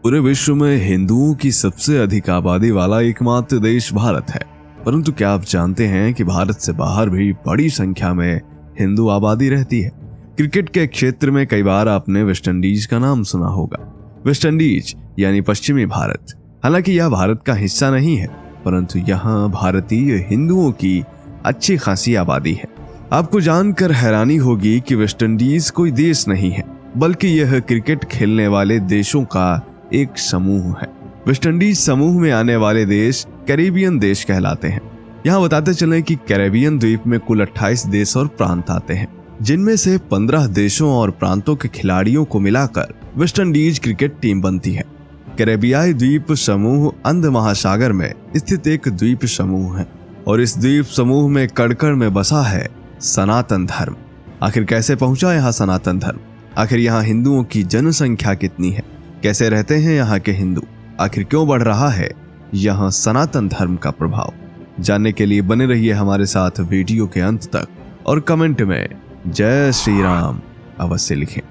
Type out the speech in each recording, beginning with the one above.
पूरे विश्व में हिंदुओं की सबसे अधिक आबादी वाला एकमात्र देश भारत है। परंतु क्या आप जानते हैं कि भारत से बाहर भी बड़ी संख्या में हिंदू आबादी रहती है। क्रिकेट के क्षेत्र में कई बार आपने वेस्ट इंडीज का नाम सुना होगा। वेस्ट इंडीज यानी पश्चिमी भारत। हालांकि यह भारत का हिस्सा नहीं है, परंतु यहाँ भारतीय हिंदुओं की अच्छी खासी आबादी है। आपको जानकर हैरानी होगी कि वेस्ट इंडीज कोई देश नहीं है, बल्कि यह क्रिकेट खेलने वाले देशों का एक समूह है। वेस्ट इंडीज समूह में आने वाले देश कैरेबियन देश कहलाते हैं। यहाँ बताते चलें कि कैरेबियन द्वीप में कुल 28 देश और प्रांत आते हैं, जिनमें से 15 देशों और प्रांतों के खिलाड़ियों को मिलाकर वेस्ट इंडीज क्रिकेट टीम बनती है। कैरेबियाई द्वीप समूह अंध महासागर में स्थित एक द्वीप समूह है और इस द्वीप समूह में कड़कड़ में बसा है सनातन धर्म। आखिर कैसे पहुंचा यहाँ सनातन धर्म? आखिर यहाँ हिंदुओं की जनसंख्या कितनी है? कैसे रहते हैं यहाँ के हिंदू? आखिर क्यों बढ़ रहा है यहाँ सनातन धर्म का प्रभाव? जानने के लिए बने रहिए हमारे साथ वीडियो के अंत तक और कमेंट में जय श्री राम अवश्य लिखें।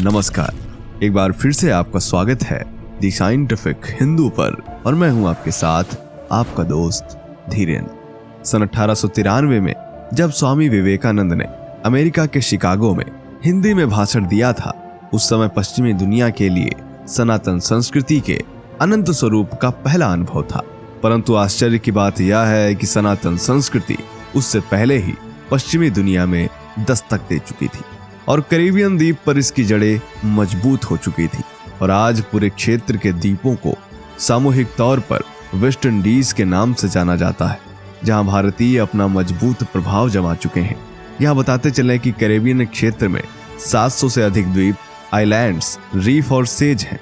नमस्कार, एक बार फिर से आपका स्वागत है दी साइंटिफिक हिंदू पर और मैं हूं आपके साथ आपका दोस्त धीरेन्द्र। सन 1893 में जब स्वामी विवेकानंद ने अमेरिका के शिकागो में हिंदी में भाषण दिया था, उस समय पश्चिमी दुनिया के लिए सनातन संस्कृति के अनंत स्वरूप का पहला अनुभव था। परंतु आश्चर्य की बात यह है कि सनातन संस्कृति उससे पहले ही पश्चिमी दुनिया में दस्तक दे चुकी थी और कैरेबियन द्वीप पर इसकी जड़ें मजबूत हो चुकी थी और आज पूरे क्षेत्र के द्वीपों को सामूहिक तौर पर वेस्ट इंडीज के नाम से जाना जाता है, जहां भारतीय अपना मजबूत प्रभाव जमा चुके हैं। यहाँ बताते चलें कि कैरेबियन क्षेत्र में 700 से अधिक द्वीप, आइलैंड्स, रीफ और सेज हैं।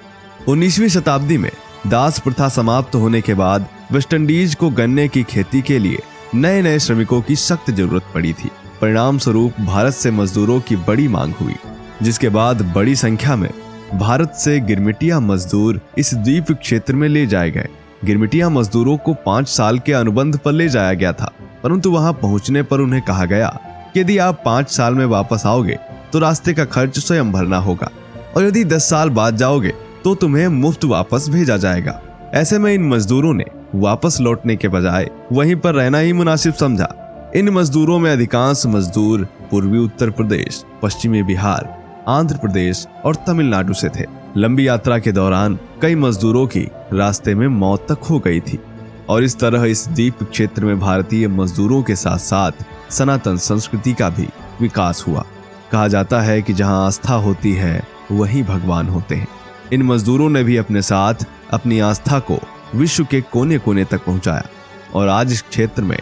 19वीं शताब्दी में दास प्रथा समाप्त होने के बाद वेस्ट इंडीज को गन्ने की खेती के लिए नए नए श्रमिकों की सख्त जरूरत पड़ी थी। परिणाम स्वरूप भारत से मजदूरों की बड़ी मांग हुई, जिसके बाद बड़ी संख्या में भारत से गिरमिटिया मजदूर इस द्वीप क्षेत्र में ले जाए गए। गिरमिटिया मजदूरों को 5 साल के अनुबंध पर ले जाया गया था, परंतु वहां पहुंचने पर उन्हें कहा गया कि यदि आप 5 साल में वापस आओगे तो रास्ते का खर्च स्वयं भरना होगा और यदि 10 साल बाद जाओगे तो तुम्हें मुफ्त वापस भेजा जाएगा। ऐसे में इन मजदूरों ने वापस लौटने के बजाय वहीं पर रहना ही मुनासिब समझा। इन मजदूरों में अधिकांश मजदूर पूर्वी उत्तर प्रदेश, पश्चिमी बिहार, आंध्र प्रदेश और तमिलनाडु से थे। लंबी यात्रा के दौरान कई मजदूरों की रास्ते में मौत तक हो गई थी और इस तरह इस द्वीप क्षेत्र में भारतीय मजदूरों के साथ साथ सनातन संस्कृति का भी विकास हुआ। कहा जाता है कि जहां आस्था होती है वहीं भगवान होते हैं। इन मजदूरों ने भी अपने साथ अपनी आस्था को विश्व के कोने कोने तक पहुंचाया और आज इस क्षेत्र में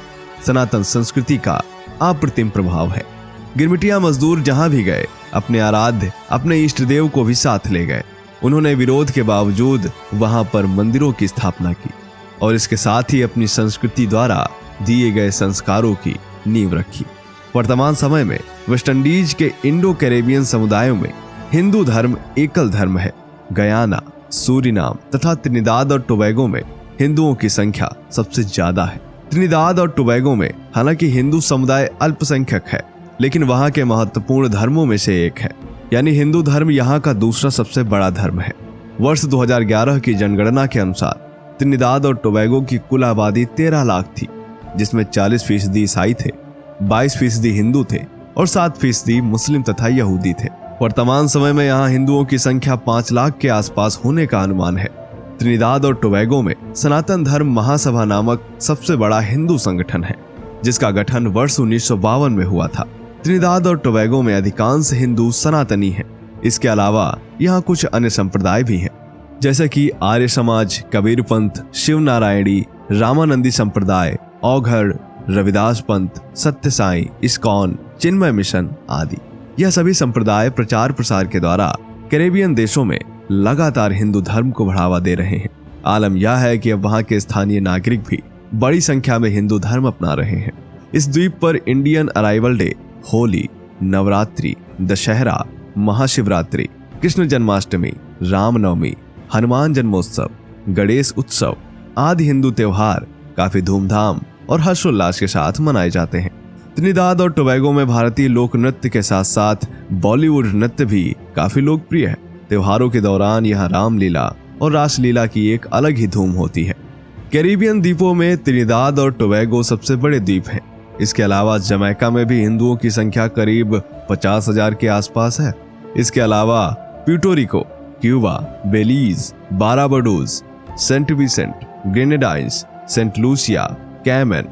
सनातन संस्कृति का अप्रतिम प्रभाव है। गिरमिटिया मजदूर जहां भी गए अपने आराध्य, अपने इष्ट देव को भी साथ ले गए। उन्होंने विरोध के बावजूद वहां पर मंदिरों की स्थापना की और इसके साथ ही अपनी संस्कृति द्वारा दिए गए संस्कारों की नींव रखी। वर्तमान समय में वेस्ट इंडीज के इंडो कैरेबियन समुदायों में हिंदू धर्म एकल धर्म है। गयाना, सूरीनाम तथा त्रिनिदाद और टोबैगो में हिंदुओं की संख्या सबसे ज्यादा है। त्रिनिदाद और टोबैगो में हालांकि हिंदू समुदाय अल्पसंख्यक है, लेकिन वहां के महत्वपूर्ण धर्मों में से एक है, यानी हिंदू धर्म यहाँ का दूसरा सबसे बड़ा धर्म है। वर्ष 2011 की जनगणना के अनुसार त्रिनिदाद और टोबैगो की कुल आबादी 13 लाख थी, जिसमें 40% ईसाई थे, 22% हिंदू थे और 7% मुस्लिम तथा यहूदी थे। वर्तमान समय में यहाँ हिंदुओं की संख्या 5 लाख के आसपास होने का अनुमान है। त्रिनिदाद और टोबैगो में सनातन धर्म महासभा नामक सबसे बड़ा हिंदू संगठन है, जिसका गठन वर्ष 1952 में हुआ था। त्रिनिदाद और टोबैगो में अधिकांश हिंदू सनातनी हैं। इसके अलावा यहाँ कुछ अन्य संप्रदाय भी हैं, जैसे कि आर्य समाज, कबीर पंथ, शिव नारायणी, रामानंदी संप्रदाय, औघड़, रविदास पंथ, सत्य साई, इस्कॉन, चिन्मय मिशन आदि। यह सभी संप्रदाय प्रचार प्रसार के द्वारा कैरेबियन देशों में लगातार हिंदू धर्म को बढ़ावा दे रहे हैं। आलम यह है कि अब वहां के स्थानीय नागरिक भी बड़ी संख्या में हिंदू धर्म अपना रहे हैं। इस द्वीप पर Indian arrival day, Holi, Navratri, Dussehra, Mahashivratri, Krishna Janmashtami, Ramnavami, Hanuman Janmotsav, Ganesh उत्सव आदि हिंदू त्योहार काफी धूमधाम और हर्षोल्लास के साथ मनाए जाते हैं। त्रिनिदाद और टोबैगो में भारतीय लोक नृत्य के साथ साथ बॉलीवुड नृत्य भी काफी लोकप्रिय है। त्योहारों के दौरान यहाँ रामलीला, और रासलीला की एक अलग ही धूम होती है। कैरिबियन द्वीपों में त्रिनिदाद और टोबैगो सबसे बड़े द्वीप हैं। इसके अलावा जमैका में भी हिंदुओं की संख्या करीब 50,000 के आसपास है। इसके अलावा Puerto Rico, Cuba, Belize, Barbados, Saint Vincent, Grenadines, Saint Lucia, Cayman,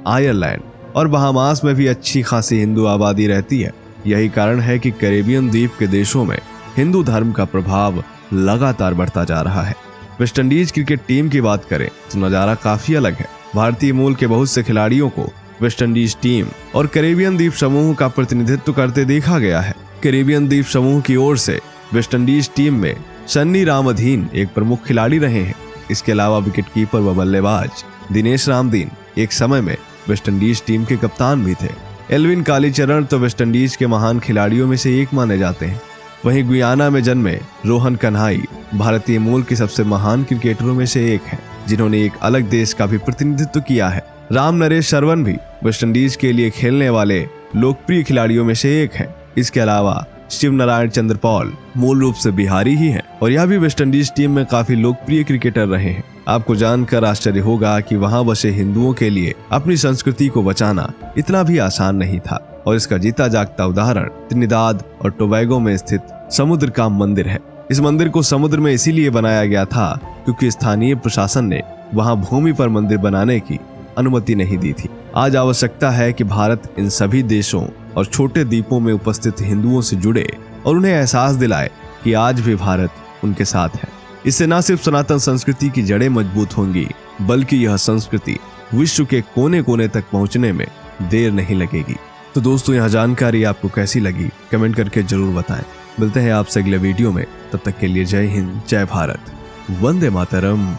Ireland और बहामास में भी अच्छी खासी हिंदू आबादी रहती है। यही कारण है कि कैरिबियन द्वीप के देशों में हिंदू धर्म का प्रभाव लगातार बढ़ता जा रहा है। वेस्टइंडीज क्रिकेट टीम की बात करें तो नजारा काफी अलग है। भारतीय मूल के बहुत से खिलाड़ियों को वेस्टइंडीज टीम और कैरिबियन द्वीप समूह का प्रतिनिधित्व करते देखा गया है। कैरिबियन द्वीप समूह की ओर से वेस्टइंडीज टीम में सन्नी रामधीन एक प्रमुख खिलाड़ी रहे हैं। इसके अलावा विकेटकीपर व बल्लेबाज दिनेश रामदीन एक समय में वेस्टइंडीज टीम के कप्तान भी थे। एल्विन कालीचरण तो वेस्टइंडीज के महान खिलाड़ियों में से एक माने जाते हैं। वहीं गुयाना में जन्मे रोहन कन्हाई भारतीय मूल के सबसे महान क्रिकेटरों में से एक हैं, जिन्होंने एक अलग देश का भी प्रतिनिधित्व किया है। राम नरेश शरवण भी वेस्टइंडीज के लिए खेलने वाले लोकप्रिय खिलाड़ियों में से एक हैं। इसके अलावा शिव नारायण चंद्र पॉल मूल रूप से बिहारी ही हैं और यह भी वेस्टइंडीज टीम में काफी लोकप्रिय क्रिकेटर रहे हैं। आपको जानकर आश्चर्य होगा कि वहां बसे हिंदुओं के लिए अपनी संस्कृति को बचाना इतना भी आसान नहीं था और इसका जीता जागता उदाहरण त्रिनिदाद और टोबैगो में स्थित समुद्र का मंदिर है। इस मंदिर को समुद्र में इसीलिए बनाया गया था क्योंकि स्थानीय प्रशासन ने वहां भूमि पर मंदिर बनाने की अनुमति नहीं दी थी। आज आवश्यकता है कि भारत इन सभी देशों और छोटे द्वीपों में उपस्थित हिंदुओं से जुड़े और उन्हें एहसास दिलाए कि आज भी भारत उनके साथ है। इससे न सिर्फ सनातन संस्कृति की जड़ें मजबूत होंगी, बल्कि यह संस्कृति विश्व के कोने कोने तक पहुंचने में देर नहीं लगेगी। तो दोस्तों, यह जानकारी आपको कैसी लगी कमेंट करके जरूर बताएं। मिलते हैं आपसे अगले वीडियो में, तब तक के लिए जय हिंद, जय भारत, वंदे मातरम।